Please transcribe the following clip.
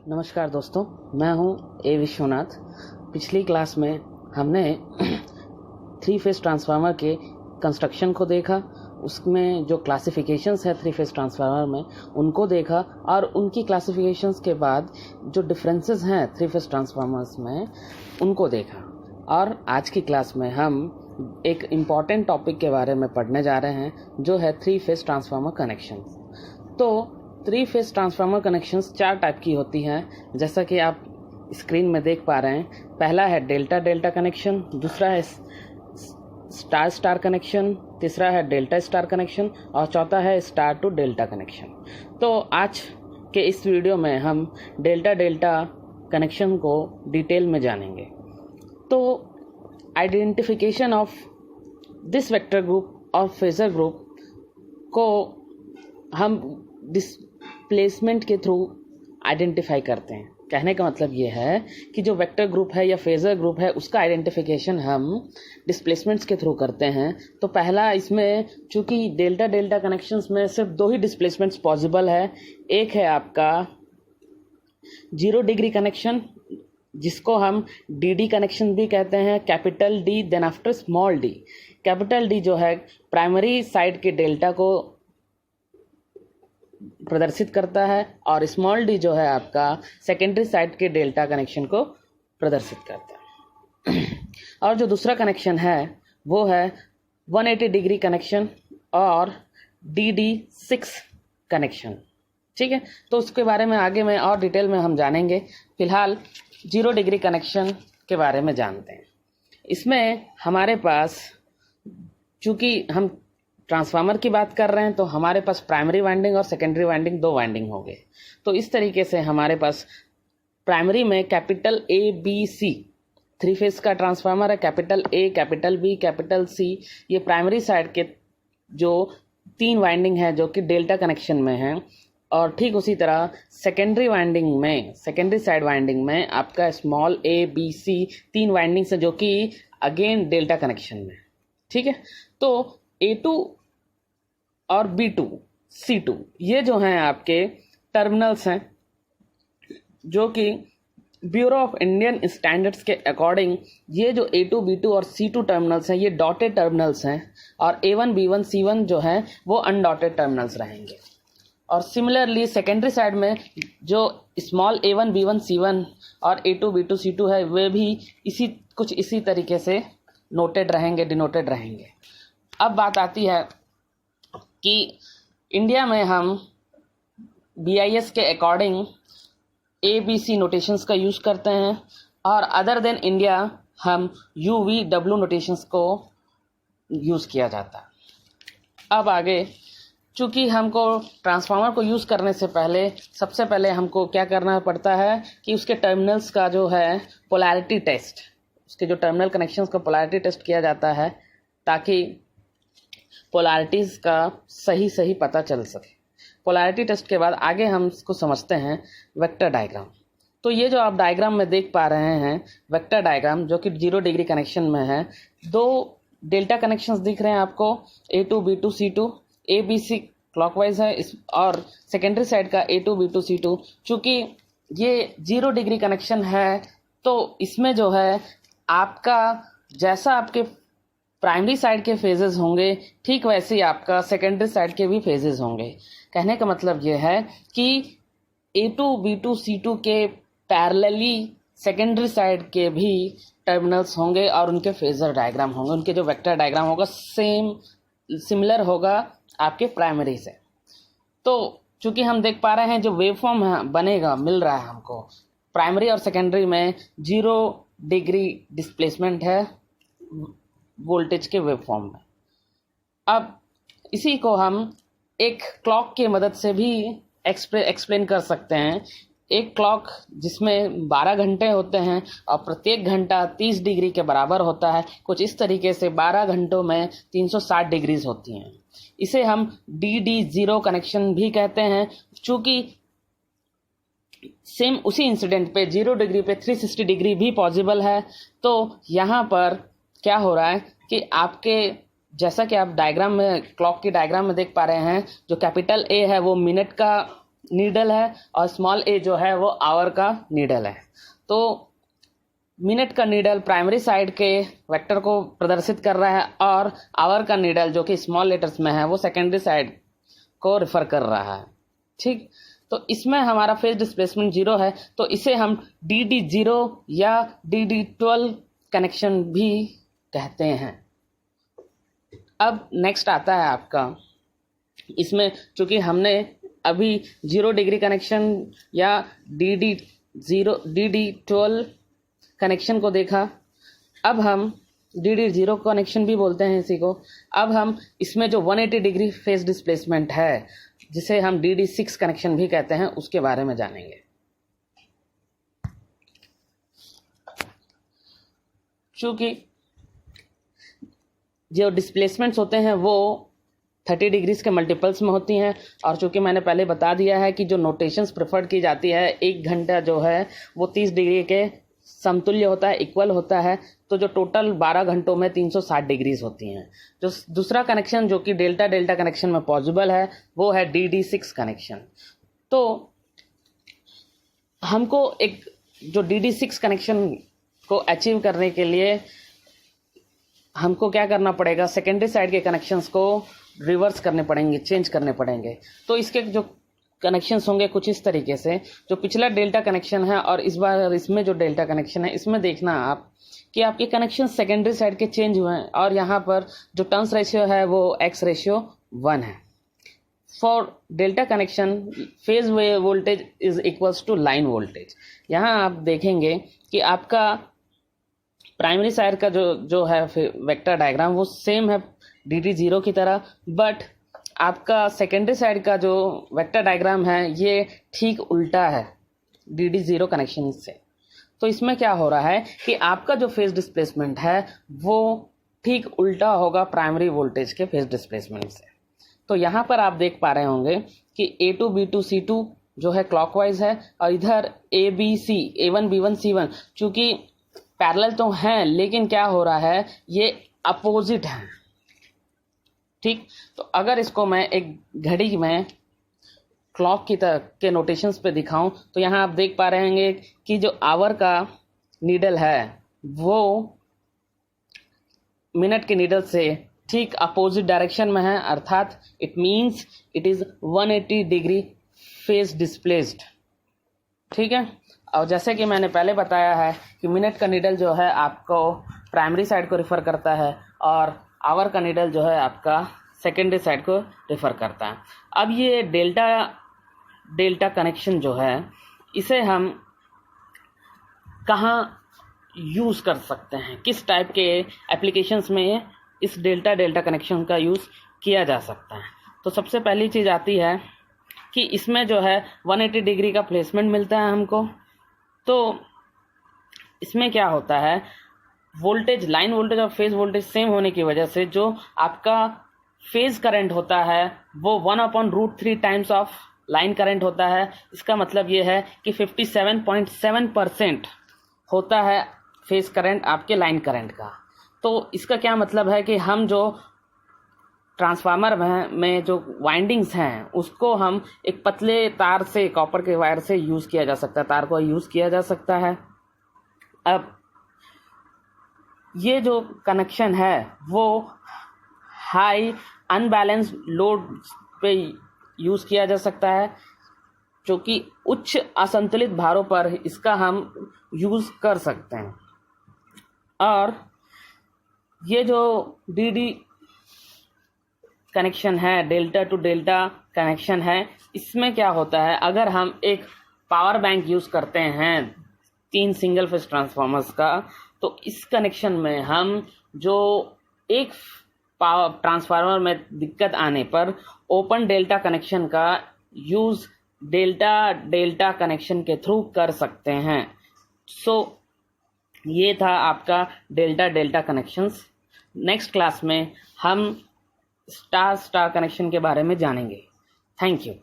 नमस्कार दोस्तों, मैं हूं ए विश्वनाथ। पिछली क्लास में हमने थ्री फेज ट्रांसफार्मर के कंस्ट्रक्शन को देखा, उसमें जो क्लासिफिकेशंस है थ्री फेज ट्रांसफार्मर में उनको देखा और उनकी क्लासिफिकेशंस के बाद जो डिफरेंसेस हैं थ्री फेज ट्रांसफार्मर्स में उनको देखा। और आज की क्लास में हम एक इम्पॉर्टेंट टॉपिक के बारे में पढ़ने जा रहे हैं जो है थ्री फेज ट्रांसफार्मर कनेक्शंस। तो थ्री फेज ट्रांसफार्मर कनेक्शंस चार टाइप की होती हैं, जैसा कि आप स्क्रीन में देख पा रहे हैं। पहला है डेल्टा डेल्टा कनेक्शन, दूसरा है स्टार स्टार कनेक्शन, तीसरा है डेल्टा स्टार कनेक्शन और चौथा है स्टार टू डेल्टा कनेक्शन। तो आज के इस वीडियो में हम डेल्टा डेल्टा कनेक्शन को डिटेल में जानेंगे। तो identification of this vector group और फेजर ग्रुप को हम डिस्प्लेसमेंट के थ्रू आइडेंटिफाई करते हैं। कहने का मतलब ये है कि जो वेक्टर ग्रुप है या फेजर ग्रुप है उसका आइडेंटिफिकेशन हम डिस्प्लेसमेंट्स के थ्रू करते हैं। तो पहला इसमें चूंकि डेल्टा डेल्टा कनेक्शंस में सिर्फ दो ही डिस्प्लेसमेंट्स पॉसिबल है। एक है आपका 0 डिग्री कनेक्शन, जिसको हम डी कनेक्शन भी कहते हैं, capital D then after small D. Capital D जो है प्राइमरी साइड के डेल्टा को प्रदर्शित करता है और स्मॉल डी जो है आपका सेकेंडरी साइड के डेल्टा कनेक्शन को प्रदर्शित करता है। और जो दूसरा कनेक्शन है वो है 180 डिग्री कनेक्शन और DD6 कनेक्शन। ठीक है, तो उसके बारे में आगे में और डिटेल में हम जानेंगे। फिलहाल 0 डिग्री कनेक्शन के बारे में जानते हैं। इसमें हमारे पास, चूंकि हम ट्रांसफार्मर की बात कर रहे हैं, तो हमारे पास प्राइमरी वाइंडिंग और सेकेंडरी वाइंडिंग दो वाइंडिंग हो गए। तो इस तरीके से हमारे पास प्राइमरी में कैपिटल ABC थ्री फेज का ट्रांसफार्मर है। Capital A, capital B, capital C ये प्राइमरी साइड के जो तीन वाइंडिंग है जो कि डेल्टा कनेक्शन में है। और ठीक उसी तरह सेकेंडरी वाइंडिंग में, सेकेंडरी साइड वाइंडिंग में आपका स्मॉल a b c तीन वाइंडिंग्स है जो कि अगेन डेल्टा कनेक्शन में। ठीक है, तो A2 और B2 C2 ये जो हैं आपके टर्मिनल्स हैं, जो कि ब्यूरो ऑफ इंडियन स्टैंडर्ड्स के अकॉर्डिंग ये जो A2, B2 और C2 टर्मिनल्स हैं ये डॉटेड टर्मिनल्स हैं और A1, B1, C1 जो हैं वो अनडॉटेड टर्मिनल्स रहेंगे। और सिमिलरली सेकेंडरी साइड में जो स्मॉल A1, B1, C1 और A2, B2, C2 है वे भी इसी तरीके से नोटेड रहेंगे, डिनोटेड रहेंगे। अब बात आती है कि इंडिया में हम BIS के अकॉर्डिंग ABC नोटेशंस का यूज़ करते हैं और अदर देन इंडिया हम UVW नोटेशंस को यूज़ किया जाता है। अब आगे, चूँकि हमको ट्रांसफार्मर को यूज़ करने से पहले सबसे पहले हमको क्या करना पड़ता है कि उसके टर्मिनल्स का जो है पोलैरिटी टेस्ट, उसके जो टर्मिनल कनेक्शंस का पोलैरिटी टेस्ट किया जाता है ताकि पोलैरिटीज़ का सही पता चल सके। पोलैरिटी टेस्ट के बाद आगे हम इसको समझते हैं वेक्टर डायग्राम। तो ये जो आप डायग्राम में देख पा रहे हैं वेक्टर डायग्राम जो कि 0 डिग्री कनेक्शन में है, दो डेल्टा कनेक्शंस दिख रहे हैं आपको, A2, B2, C2, ABC clockwise है और सेकेंडरी साइड का A2, B2, C2। चूँकि ये 0 डिग्री कनेक्शन है तो इसमें जो है आपका जैसा आपके प्राइमरी साइड के फेजेस होंगे ठीक वैसे ही आपका सेकेंडरी साइड के भी फेजेस होंगे। कहने का मतलब ये है कि A2, B2, C2 के पैरेलली सेकेंडरी साइड के भी टर्मिनल्स होंगे और उनके फेजर डायग्राम होंगे, उनके जो वेक्टर डायग्राम होगा सिमिलर होगा आपके प्राइमरी से। तो चूंकि हम देख पा रहे हैं जो वेवफॉर्म बनेगा मिल रहा है हमको, प्राइमरी और सेकेंडरी में 0 डिग्री डिस्प्लेसमेंट है वोल्टेज के वेवफॉर्म में। अब इसी को हम एक क्लॉक की मदद से भी एक्सप्लेन कर सकते हैं। एक क्लॉक जिसमें 12 घंटे होते हैं और प्रत्येक घंटा 30 डिग्री के बराबर होता है, कुछ इस तरीके से 12 घंटों में 360 डिग्रीज होती हैं। इसे हम DD0 कनेक्शन भी कहते हैं। चूँकि सेम उसी इंसिडेंट पे 0 डिग्री पे 360 डिग्री भी पॉसिबल है। तो यहाँ पर क्या हो रहा है कि आपके जैसा कि आप डायग्राम में, क्लॉक की डायग्राम में देख पा रहे हैं, जो कैपिटल A है वो मिनट का नीडल है और स्मॉल a जो है वो आवर का नीडल है। तो मिनट का नीडल प्राइमरी साइड के वेक्टर को प्रदर्शित कर रहा है और आवर का नीडल जो कि स्मॉल लेटर्स में है वो सेकेंडरी साइड को रिफर कर रहा है। ठीक, तो इसमें हमारा फेज डिस्प्लेसमेंट 0 है, तो इसे हम DD0 या DD12 कनेक्शन भी कहते हैं। अब नेक्स्ट आता है आपका, इसमें चूंकि हमने अभी 0 डिग्री कनेक्शन या DD12 कनेक्शन को देखा, अब हम DD0 कनेक्शन भी बोलते हैं इसी को। अब हम इसमें जो 180 डिग्री फेज डिस्प्लेसमेंट है, जिसे हम DD6 कनेक्शन भी कहते हैं, उसके बारे में जानेंगे। चूंकि जो डिस्प्लेसमेंट्स होते हैं वो 30 डिग्रीज के मल्टीपल्स में होती हैं, और चूंकि मैंने पहले बता दिया है कि जो नोटेशंस प्रेफर्ड की जाती है, 1 घंटा जो है वो 30 डिग्री के समतुल्य होता है, इक्वल होता है, तो जो टोटल 12 घंटों में 360 डिग्रीज होती हैं। जो दूसरा कनेक्शन जो कि डेल्टा डेल्टा कनेक्शन में पॉसिबल है वो है DD6 कनेक्शन। तो हमको एक जो DD6 कनेक्शन को अचीव करने के लिए हमको क्या करना पड़ेगा, सेकेंडरी साइड के कनेक्शंस को रिवर्स करने पड़ेंगे, चेंज करने पड़ेंगे। तो इसके जो कनेक्शंस होंगे कुछ इस तरीके से, जो पिछला डेल्टा कनेक्शन है और इस बार इसमें जो डेल्टा कनेक्शन है, इसमें देखना आप कि आपके कनेक्शन सेकेंडरी साइड के चेंज हुए हैं, और यहाँ पर जो टर्न्स रेशियो है वो X/1 है। For delta connection phase voltage is equals to line voltage. यहाँ आप देखेंगे कि आपका प्राइमरी साइड का जो है वेक्टर डायग्राम वो सेम है DD0 की तरह, बट आपका सेकेंडरी साइड का जो वेक्टर डायग्राम है ये ठीक उल्टा है DD0 कनेक्शन से। तो इसमें क्या हो रहा है कि आपका जो फेज डिस्प्लेसमेंट है वो ठीक उल्टा होगा प्राइमरी वोल्टेज के फेज डिस्प्लेसमेंट से। तो यहाँ पर आप देख पा रहे होंगे कि A2 B2 C2 जो है क्लॉकवाइज है, और इधर ABC A1 B1 C1 चूंकि पैरेलल तो हैं, लेकिन क्या हो रहा है ये अपोजिट है। ठीक, तो अगर इसको मैं एक घड़ी में क्लॉक की तरह के नोटेशंस पे दिखाऊं, तो यहाँ आप देख पा रहे होंगे कि जो आवर का नीडल है वो मिनट के नीडल से ठीक अपोजिट डायरेक्शन में है, अर्थात it means it is 180 degree phase displaced. ठीक है, और जैसे कि मैंने पहले बताया है कि मिनट का नीडल जो है आपको प्राइमरी साइड को रिफर करता है और आवर का नीडल जो है आपका सेकेंडरी साइड को रिफर करता है। अब ये डेल्टा डेल्टा कनेक्शन जो है इसे हम कहाँ यूज़ कर सकते हैं, किस टाइप के एप्लीकेशंस में इस डेल्टा डेल्टा कनेक्शन का यूज़ किया जा सकता है। तो सबसे पहली चीज़ आती है कि इसमें जो है 180 डिग्री का प्लेसमेंट मिलता है हमको। तो इसमें क्या होता है, वोल्टेज लाइन वोल्टेज और फेज वोल्टेज सेम होने की वजह से जो आपका फेज करंट होता है वो 1/√3 टाइम्स ऑफ लाइन करंट होता है। इसका मतलब ये है कि 57.7% होता है फेज करंट आपके लाइन करंट का। तो इसका क्या मतलब है कि हम जो ट्रांसफार्मर में जो वाइंडिंग्स हैं उसको हम एक पतले तार से, कॉपर के वायर से यूज़ किया जा सकता है, तार को यूज़ किया जा सकता है। अब ये जो कनेक्शन है वो हाई अनबैलेंस्ड लोड पे यूज़ किया जा सकता है, जो कि उच्च असंतुलित भारों पर इसका हम यूज़ कर सकते हैं। और ये जो DD कनेक्शन है, डेल्टा टू डेल्टा कनेक्शन है, इसमें क्या होता है, अगर हम एक पावर बैंक यूज़ करते हैं 3 सिंगल फेज ट्रांसफार्मर्स का, तो इस कनेक्शन में हम जो एक पावर ट्रांसफार्मर में दिक्कत आने पर ओपन डेल्टा कनेक्शन का यूज़ डेल्टा डेल्टा कनेक्शन के थ्रू कर सकते हैं। सो ये था आपका delta delta connections. Next class में हम स्टार स्टार कनेक्शन के बारे में जानेंगे। Thank you.